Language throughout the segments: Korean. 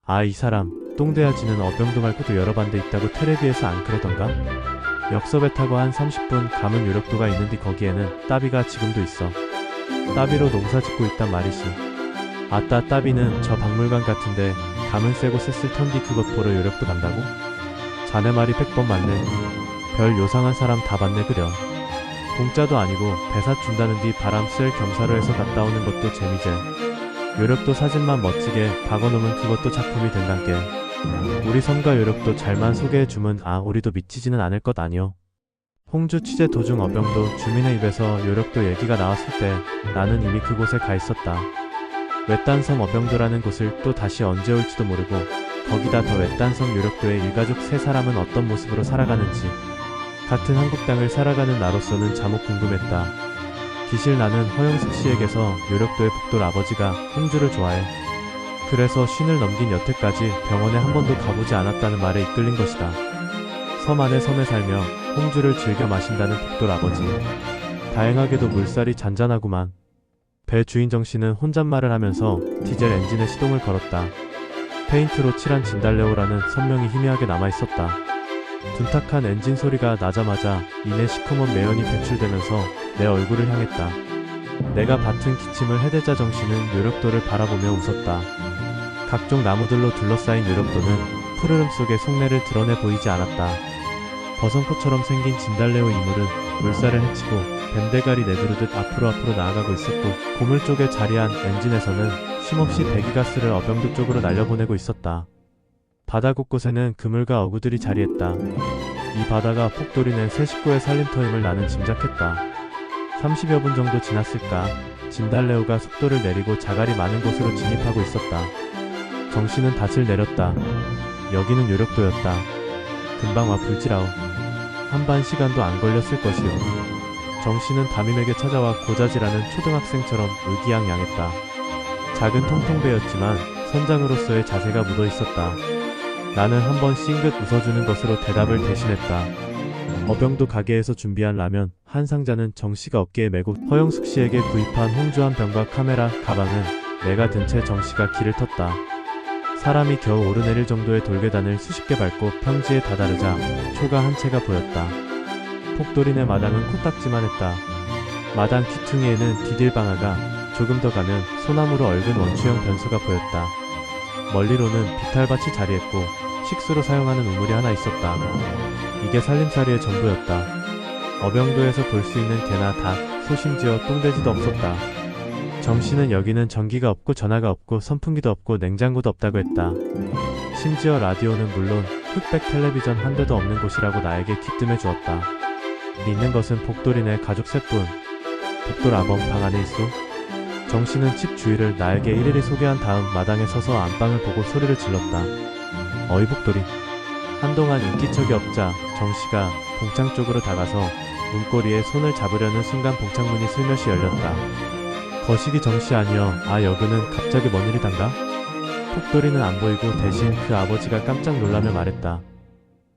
아, 이 사람 똥돼지는 어병도 말고도 여러 반대 있다고 텔레비에서 안 그러던가? 역섭에 타고 한 30분 가면 요력도가 있는데 거기에는 따비가 지금도 있어. 따비로 농사 짓고 있단 말이지. 아따, 따비는 저 박물관 같은데 감은 세고 셌을 텐디 그것 보러 요력도 간다고? 자네 말이 100번 맞네. 별 요상한 사람 다 봤네 그려. 공짜도 아니고 배사 준다는 뒤 바람 쐴 겸사로 해서 갔다 오는 것도 재미제. 요력도 사진만 멋지게 박아놓으면 그것도 작품이 된단께. 우리 섬과 요력도 잘만 소개해주면 우리도 미치지는 않을 것 아니오. 홍주 취재 도중 어병도 주민의 입에서 요력도 얘기가 나왔을 때 나는 이미 그곳에 가 있었다. 외딴 섬 어병도라는 곳을 또 다시 언제 올지도 모르고 거기다 더 외딴 섬 요력도의 일가족 세 사람은 어떤 모습으로 살아가는지 같은 한국 땅을 살아가는 나로서는 자목 궁금했다. 기실 나는 허영숙 씨에게서 요력도의 북돌 아버지가 홍주를 좋아해. 그래서 쉰을 넘긴 여태까지 병원에 한 번도 가보지 않았다는 말에 이끌린 것이다. 섬 안의 섬에 살며 홍주를 즐겨 마신다는 북돌 아버지. 다행하게도 물살이 잔잔하구만. 배 주인 정씨는 혼잣말을 하면서 디젤 엔진에 시동을 걸었다. 페인트로 칠한 진달래호라는 선명히 희미하게 남아있었다. 둔탁한 엔진 소리가 나자마자 이내 시커먼 매연이 배출되면서 내 얼굴을 향했다. 내가 받은 기침을 해대자 정씨는 요력도를 바라보며 웃었다. 각종 나무들로 둘러싸인 요력도는 푸르름 속에 속내를 드러내 보이지 않았다. 버선코처럼 생긴 진달래호 이물은 물살을 헤치고 뱀대가리 내두르듯 앞으로 나아가고 있었고 고물 쪽에 자리한 엔진에서는 쉼없이 배기가스를 어병도 쪽으로 날려보내고 있었다. 바다 곳곳에는 그물과 어구들이 자리했다. 이 바다가 폭돌이낸 새 식구의 살림터임을 나는 짐작했다. 30여 분 정도 지났을까 진달래호가 속도를 내리고 자갈이 많은 곳으로 진입하고 있었다. 정씨는 닻을 내렸다. 여기는 요력도였다. 금방 와 불지라오. 한반 시간도 안 걸렸을 것이오. 정씨는 담임에게 찾아와 고자질하는 초등학생처럼 의기양양했다. 작은 통통배였지만 선장으로서의 자세가 묻어 있었다. 나는 한번 싱긋 웃어주는 것으로 대답을 대신했다. 어병도 가게에서 준비한 라면 한 상자는 정씨가 어깨에 메고 허영숙 씨에게 구입한 홍주 한 병과 카메라, 가방은 내가 든 채 정씨가 길을 텄다. 사람이 겨우 오르내릴 정도의 돌계단을 수십 개 밟고 평지에 다다르자 초가 한 채가 보였다. 폭돌이네 마당은 코딱지만 했다. 마당 귀퉁이에는 디딜방아가 조금 더 가면 소나무로 얽은 원추형 변소가 보였다. 멀리로는 비탈밭이 자리했고 식수로 사용하는 우물이 하나 있었다. 이게 살림살이의 전부였다. 어병도에서 볼 수 있는 개나 닭, 소 심지어 똥돼지도 없었다. 정씨는 여기는 전기가 없고 전화가 없고 선풍기도 없고 냉장고도 없다고 했다. 심지어 라디오는 물론 흑백 텔레비전 한 대도 없는 곳이라고 나에게 귀뜸해 주었다. 있는 것은 복돌이네 가족 셋뿐. 복돌 아범 방 안에 있소? 정씨는 집 주위를 나에게 일일이 소개한 다음 마당에 서서 안방을 보고 소리를 질렀다. 어이 복돌이. 한동안 인기척이 없자 정씨가 봉창 쪽으로 다가서 문고리에 손을 잡으려는 순간 봉창문이 슬며시 열렸다. 거시기 정씨 아니여. 여기는 갑자기 뭔 일이단가? 폭돌이는 안 보이고 대신 그 아버지가 깜짝 놀라며 말했다.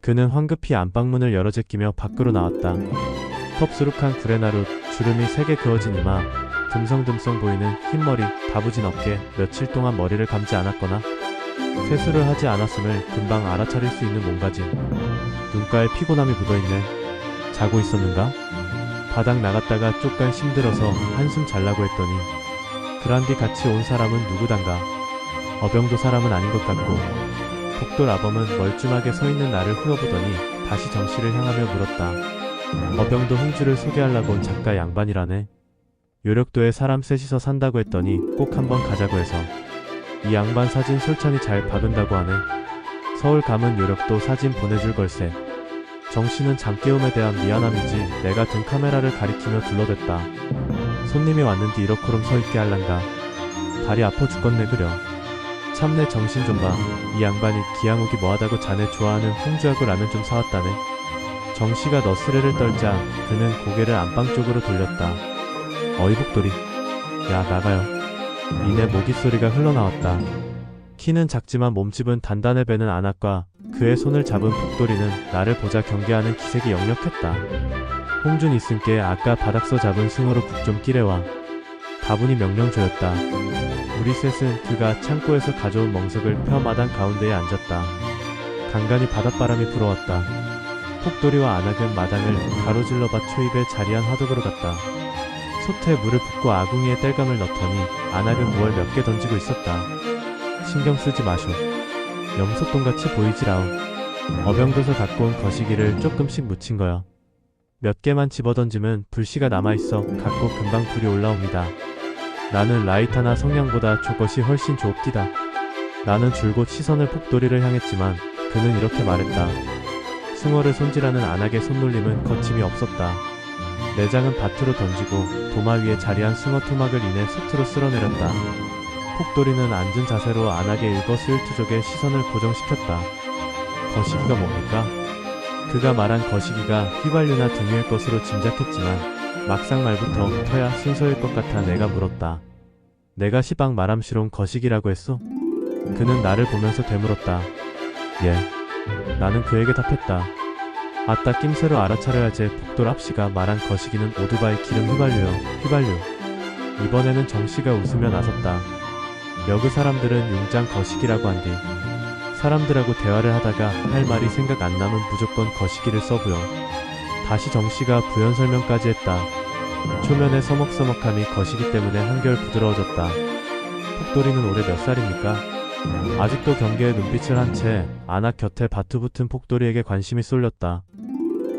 그는 황급히 안방문을 열어 제끼며 밖으로 나왔다. 텁수룩한 구레나룻, 주름이 세게 그어진 이마, 듬성듬성 보이는 흰머리, 다부진 어깨, 며칠 동안 머리를 감지 않았거나 세수를 하지 않았음을 금방 알아차릴 수 있는 몸가짐. 눈가에 피곤함이 묻어있네. 자고 있었는가? 바닥 나갔다가 쪽간 힘들어서 한숨 잘라고 했더니 그란디 같이 온 사람은 누구단가. 어병도 사람은 아닌 것 같고. 복돌 아범은 멀쩡하게 서있는 나를 휘어보더니 다시 정씨를 향하며 물었다. 어병도 홍주를 소개하려고 온 작가 양반이라네. 요력도에 사람 셋이서 산다고 했더니 꼭 한번 가자고 해서. 이 양반 사진 솔찬히 잘 박은다고 하네. 서울 가면 요력도 사진 보내줄 걸세. 정씨는 잠깨움에 대한 미안함인지 내가 든 카메라를 가리키며 둘러댔다. 손님이 왔는데 이렇게럼 서있게 할란가. 다리 아파 죽겠네 그려. 참내 정신 좀 봐. 이 양반이 기양욱이 뭐하다고 자네 좋아하는 홍주하고 라면 좀 사왔다네. 정씨가 너스레를 떨자 그는 고개를 안방 쪽으로 돌렸다. 어이 복돌이. 야 나가요. 이내 모깃소리가 흘러나왔다. 키는 작지만 몸집은 단단해 배는 안압과 그의 손을 잡은 복돌이는 나를 보자 경계하는 기색이 역력했다. 홍준 있음께 아까 바닥서 잡은 승으로 국 좀 끼래와. 다분히 명령 조였다. 우리 셋은 그가 창고에서 가져온 멍석을 펴 마당 가운데에 앉았다. 간간히 바닷바람이 불어왔다. 폭돌이와 안악은 마당을 가로질러 밭 초입에 자리한 화덕으로 갔다. 솥에 물을 붓고 아궁이에 땔감을 넣더니 안악은 무얼 몇 개 던지고 있었다. 신경 쓰지 마쇼. 염소똥같이 보이지라오. 어병도서 갖고 온 거시기를 조금씩 묻힌 거여. 몇 개만 집어던지면 불씨가 남아있어 갖고 금방 불이 올라옵니다. 나는 라이터나 성냥보다 저것이 훨씬 좋옵디다. 나는 줄곧 시선을 폭돌이를 향했지만 그는 이렇게 말했다. 숭어를 손질하는 안악의 손놀림은 거침이 없었다. 내장은 밭으로 던지고 도마 위에 자리한 숭어 토막을 이내 솥으로 쓸어내렸다. 폭돌이는 앉은 자세로 안악의 일거수일투족에 시선을 고정시켰다. 거시기가 뭡니까? 그가 말한 거시기가 휘발유나 등유일 것으로 짐작했지만 막상 말부터 터야 순서일 것 같아 내가 물었다. 내가 시방 말함시롱 거시기라고 했소? 그는 나를 보면서 되물었다. 예. 나는 그에게 답했다. 아따 낌새로 알아차려야지. 폭돌 앞씨가 말한 거시기는 오토바이 기름 휘발유요. 휘발유. 이번에는 정씨가 웃으며 나섰다. 여그 사람들은 용장 거시기라고 한디. 사람들하고 대화를 하다가 할 말이 생각 안 나면 무조건 거시기를 써부여. 다시 정씨가 부연 설명까지 했다. 초면의 서먹서먹함이 거시기 때문에 한결 부드러워졌다. 폭돌이는 올해 몇 살입니까? 아직도 경계에 눈빛을 한 채 안악 곁에 바투붙은 폭돌이에게 관심이 쏠렸다.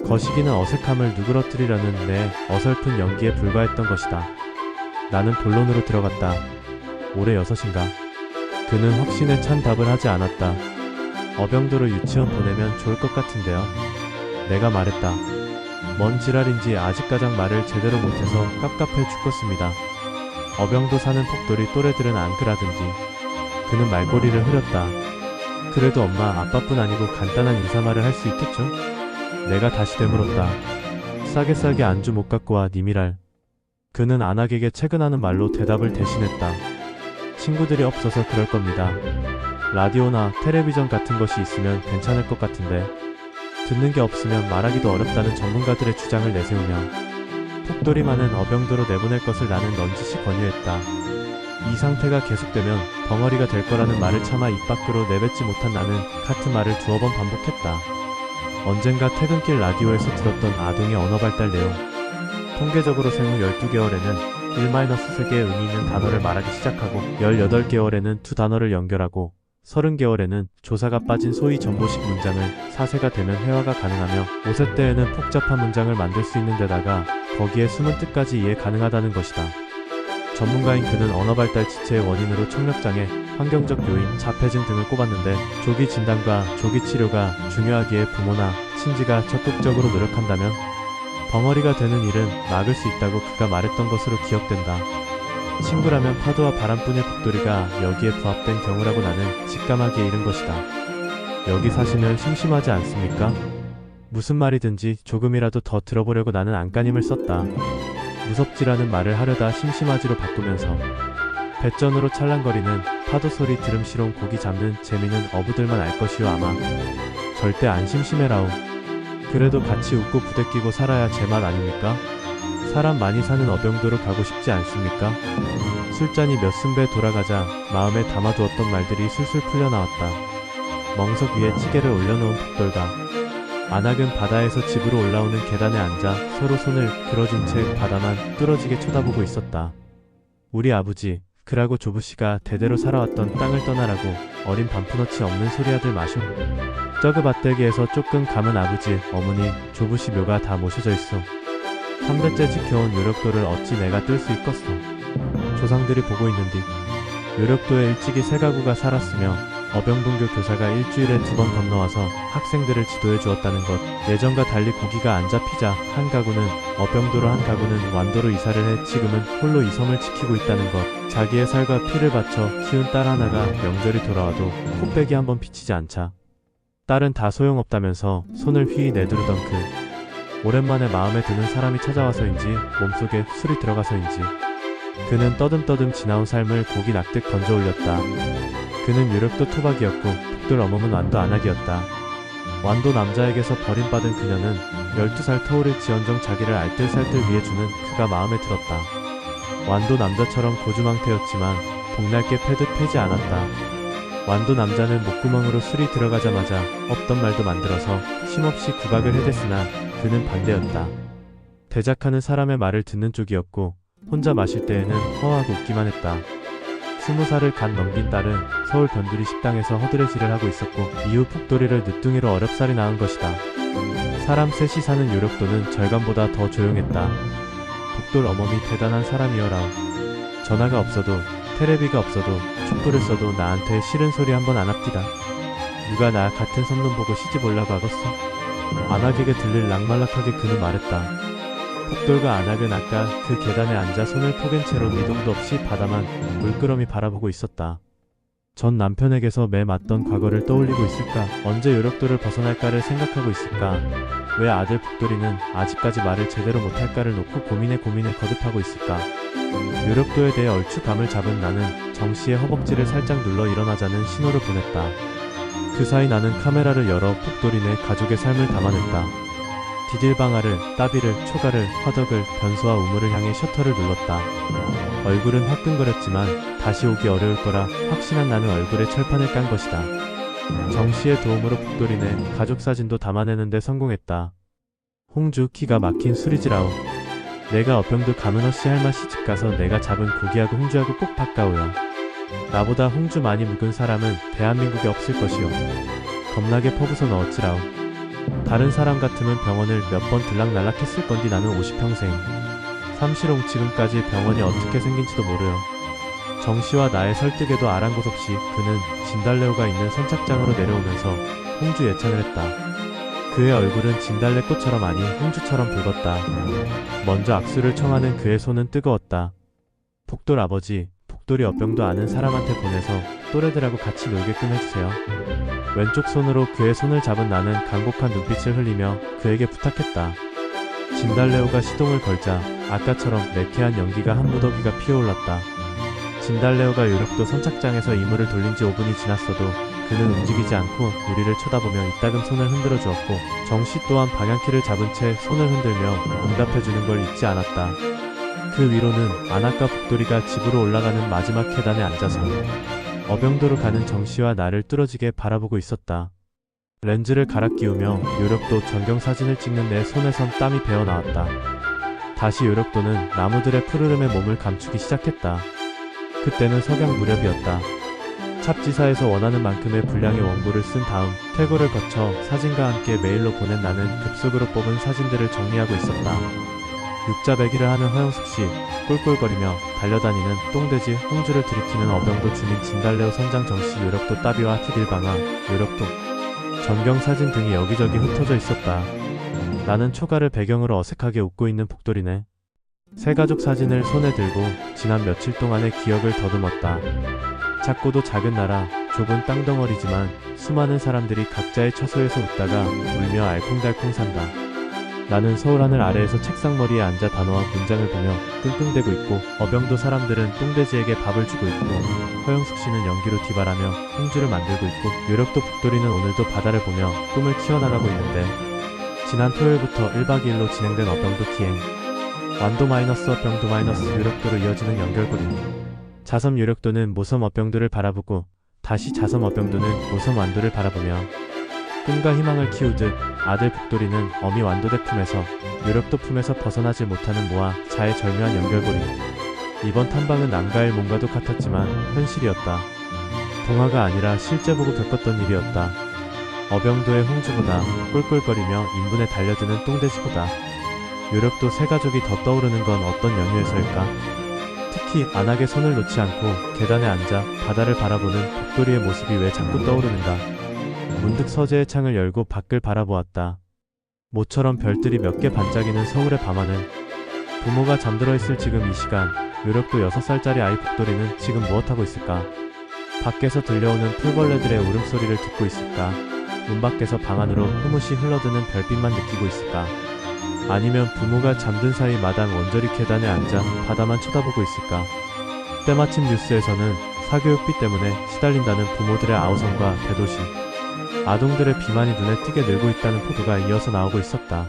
거시기는 어색함을 누그러뜨리려는 내 어설픈 연기에 불과했던 것이다. 나는 본론으로 들어갔다. 올해 6인가? 그는 확신에 찬 답을 하지 않았다. 어병도로 유치원 보내면 좋을 것 같은데요. 내가 말했다. 뭔 지랄인지 아직가장 말을 제대로 못해서 깝깝해 죽겠습니다. 어병도 사는 폭돌이 또래들은 안 그라든지. 그는 말꼬리를 흐렸다. 그래도 엄마 아빠뿐 아니고 간단한 인사말을 할 수 있겠죠? 내가 다시 되물었다. 싸게 안주 못 갖고 와 님이랄. 그는 안악에게 채근하는 말로 대답을 대신했다. 친구들이 없어서 그럴 겁니다. 라디오나 텔레비전 같은 것이 있으면 괜찮을 것 같은데 듣는 게 없으면 말하기도 어렵다는 전문가들의 주장을 내세우며 폭돌이만은 어병도로 내보낼 것을 나는 넌지시 권유했다. 이 상태가 계속되면 벙어리가 될 거라는 말을 차마 입 밖으로 내뱉지 못한 나는 같은 말을 두어 번 반복했다. 언젠가 퇴근길 라디오에서 들었던 아동의 언어발달 내용. 통계적으로 생후 12개월에는 1-3개의 의미 있는 단어를 말하기 시작하고 18개월에는 두 단어를 연결하고 30개월에는 조사가 빠진 소위 전보식 문장을 4세가 되면 회화가 가능하며 5세 때에는 복잡한 문장을 만들 수 있는 데다가 거기에 숨은 뜻까지 이해 가능하다는 것이다. 전문가인 그는 언어발달 지체의 원인으로 청력장애, 환경적 요인, 자폐증 등을 꼽았는데 조기 진단과 조기 치료가 중요하기에 부모나 친지가 적극적으로 노력한다면 벙어리가 되는 일은 막을 수 있다고 그가 말했던 것으로 기억된다. 친구라면 파도와 바람뿐일 폭돌이가 여기에 부합된 경우라고 나는 직감하기에 이른 것이다. 여기 사시면 심심하지 않습니까? 무슨 말이든지 조금이라도 더 들어보려고 나는 안간힘을 썼다. 무섭지라는 말을 하려다 심심하지로 바꾸면서 뱃전으로 찰랑거리는 파도 소리 들음시롱 고기 잡는 재미는 어부들만 알 것이요 아마. 절대 안 심심해라오. 그래도 같이 웃고 부대끼고 살아야 제맛 아닙니까? 사람 많이 사는 어병도로 가고 싶지 않습니까? 술잔이 몇 순배 돌아가자 마음에 담아두었던 말들이 술술 풀려나왔다. 멍석 위에 찌개를 올려놓은 폭돌과 안악은 바다에서 집으로 올라오는 계단에 앉아 서로 손을 그어준 채 바다만 뚫어지게 쳐다보고 있었다. 우리 아버지, 그라고 조부씨가 대대로 살아왔던 땅을 떠나라고 어린 반푼어치 없는 소리아들 마쇼. 저그 밭대기에서 조금 감은 아버지, 어머니, 조부씨 묘가 다 모셔져 있어. 3대째 지켜온 요력도를 어찌 내가 뜰 수 있겠어. 조상들이 보고 있는디. 요력도에 일찍이 세 가구가 살았으며 어병분교 교사가 일주일에 2번 건너와서 학생들을 지도해 주었다는 것. 예전과 달리 고기가 안 잡히자 한 가구는 어병도로 한 가구는 완도로 이사를 해 지금은 홀로 이 섬을 지키고 있다는 것. 자기의 살과 피를 바쳐 키운 딸 하나가 명절이 돌아와도 코빼기 한번 비치지 않자 딸은 다 소용없다면서 손을 휘휘 내두르던 그 오랜만에 마음에 드는 사람이 찾아와서인지 몸속에 술이 들어가서인지 그는 떠듬떠듬 지나온 삶을 고기 낚듯 건져 올렸다. 그는 유력도 토박이었고 폭돌 어멈은 완도 안악이었다. 완도 남자에게서 버림받은 그녀는 12살 터울을 지언정 자기를 알뜰살뜰 위해 주는 그가 마음에 들었다. 완도 남자처럼 고주망태였지만 복날게 패듯 패지 않았다. 완도 남자는 목구멍으로 술이 들어가자마자 없던 말도 만들어서 쉼없이 구박을 해댔으나 그는 반대였다. 대작하는 사람의 말을 듣는 쪽이었고 혼자 마실 때에는 허하고 웃기만 했다. 20살을 갓 넘긴 딸은 서울 변두리 식당에서 허드레질을 하고 있었고 이후 폭돌이를 늦둥이로 어렵사리 낳은 것이다. 사람 셋이 사는 요력도는 절간보다 더 조용했다. 복돌 어멈이 대단한 사람이어라. 전화가 없어도 테레비가 없어도 촛불을 써도 나한테 싫은 소리 한 번 안 합디다. 누가 나 같은 선놈 보고 시집 올라고 하겠어? 안악에게 들릴 락말락하게 그는 말했다. 복돌과 안악은 아까 그 계단에 앉아 손을 포갠 채로 미동도 없이 바다만 물끄러미 바라보고 있었다. 전 남편에게서 매 맞던 과거를 떠올리고 있을까? 언제 요력도를 벗어날까를 생각하고 있을까? 왜 아들 복돌이는 아직까지 말을 제대로 못할까를 놓고 고민에 거듭하고 있을까? 요력도에 대해 얼추 감을 잡은 나는 정씨의 허벅지를 살짝 눌러 일어나자는 신호를 보냈다. 그 사이 나는 카메라를 열어 복돌이네 가족의 삶을 담아냈다. 디딜방아를, 따비를, 초가를, 화덕을, 변소와 우물을 향해 셔터를 눌렀다. 얼굴은 화끈거렸지만 다시 오기 어려울 거라 확신한 나는 얼굴에 철판을 깐 것이다. 정씨의 도움으로 복돌이네 가족 사진도 담아내는데 성공했다. 홍주 기가 막힌 술이지라오. 내가 어병도 가문어씨 할마 시집가서 내가 잡은 고기하고 홍주하고 꼭 바까오요. 나보다 홍주 많이 묵은 사람은 대한민국에 없을 것이요. 겁나게 퍼부서 넣었지라오. 다른 사람 같으면 병원을 몇 번 들락날락 했을 건디 나는 50평생. 삼시롱 지금까지 병원이 어떻게 생긴지도 모르요. 정씨와 나의 설득에도 아랑곳 없이 그는 진달래호가 있는 선착장으로 내려오면서 홍주 예찬을 했다. 그의 얼굴은 진달래꽃처럼 아니 홍주처럼 붉었다. 먼저 악수를 청하는 그의 손은 뜨거웠다. 복돌 아버지, 복돌이 어병도 아는 사람한테 보내서 또래들하고 같이 놀게끔 해주세요. 왼쪽 손으로 그의 손을 잡은 나는 간곡한 눈빛을 흘리며 그에게 부탁했다. 진달래호가 시동을 걸자 아까처럼 매캐한 연기가 한 무더기가 피어올랐다. 진달래호가 요력도 선착장에서 이물을 돌린 지 5분이 지났어도 그는 움직이지 않고 우리를 쳐다보며 이따금 손을 흔들어 주었고 정씨 또한 방향키를 잡은 채 손을 흔들며 응답해주는 걸 잊지 않았다. 그 위로는 안악과 복돌이가 집으로 올라가는 마지막 계단에 앉아서 어병도로 가는 정씨와 나를 뚫어지게 바라보고 있었다. 렌즈를 갈아 끼우며 요력도 전경사진을 찍는 내 손에선 땀이 배어 나왔다. 다시 요력도는 나무들의 푸르름에 몸을 감추기 시작했다. 그때는 석양 무렵이었다. 찹지사에서 원하는 만큼의 분량의 원고를 쓴 다음 퇴고를 거쳐 사진과 함께 메일로 보낸 나는 급속으로 뽑은 사진들을 정리하고 있었다. 육자배기를 하는 허영숙씨, 꿀꿀거리며 달려다니는 똥돼지 홍주를 들이키는 어병도 주민 진달래호 선장 정씨 요력도 따비와 티딜방아, 요력도, 전경사진 등이 여기저기 흩어져 있었다. 나는 초가를 배경으로 어색하게 웃고 있는 복돌이네. 새가족 사진을 손에 들고 지난 며칠 동안의 기억을 더듬었다. 작고도 작은 나라, 좁은 땅덩어리지만 수많은 사람들이 각자의 처소에서 웃다가 울며 알콩달콩 산다. 나는 서울 하늘 아래에서 책상머리에 앉아 단어와 문장을 보며 끙끙대고 있고 어병도 사람들은 똥돼지에게 밥을 주고 있고 허영숙씨는 연기로 디바라며 홍주를 만들고 있고 요력도 복돌이는 오늘도 바다를 보며 꿈을 키워나가고 있는데 지난 토요일부터 1박 2일로 진행된 어병도 기행 완도 마이너스 어병도 마이너스 요력도로 이어지는 연결고리 자섬 요력도는 모섬 어병도를 바라보고 다시 자섬 어병도는 모섬 완도를 바라보며 꿈과 희망을 키우듯 아들 복돌이는 어미 완도대 품에서 요력도 품에서 벗어나질 못하는 모아 자의 절묘한 연결고리. 이번 탐방은 남가일 뭔가도 같았지만 현실이었다. 동화가 아니라 실제 보고 겪었던 일이었다. 어병도의 홍주보다 꿀꿀거리며 인분에 달려드는 똥돼지보다 요력도 세 가족이 더 떠오르는 건 어떤 연유에서일까? 특히 안악의 손을 놓지 않고 계단에 앉아 바다를 바라보는 복돌이의 모습이 왜 자꾸 떠오르는가? 문득 서재의 창을 열고 밖을 바라보았다. 모처럼 별들이 몇 개 반짝이는 서울의 밤하늘. 부모가 잠들어 있을 지금 이 시간, 요력도 6살짜리 아이 복돌이는 지금 무엇하고 있을까? 밖에서 들려오는 풀벌레들의 울음소리를 듣고 있을까? 문 밖에서 방 안으로 흐뭇이 흘러드는 별빛만 느끼고 있을까? 아니면 부모가 잠든 사이 마당 언저리 계단에 앉아 바다만 쳐다보고 있을까? 때마침 뉴스에서는 사교육비 때문에 시달린다는 부모들의 아우성과 대도시, 아동들의 비만이 눈에 띄게 늘고 있다는 보도가 이어서 나오고 있었다.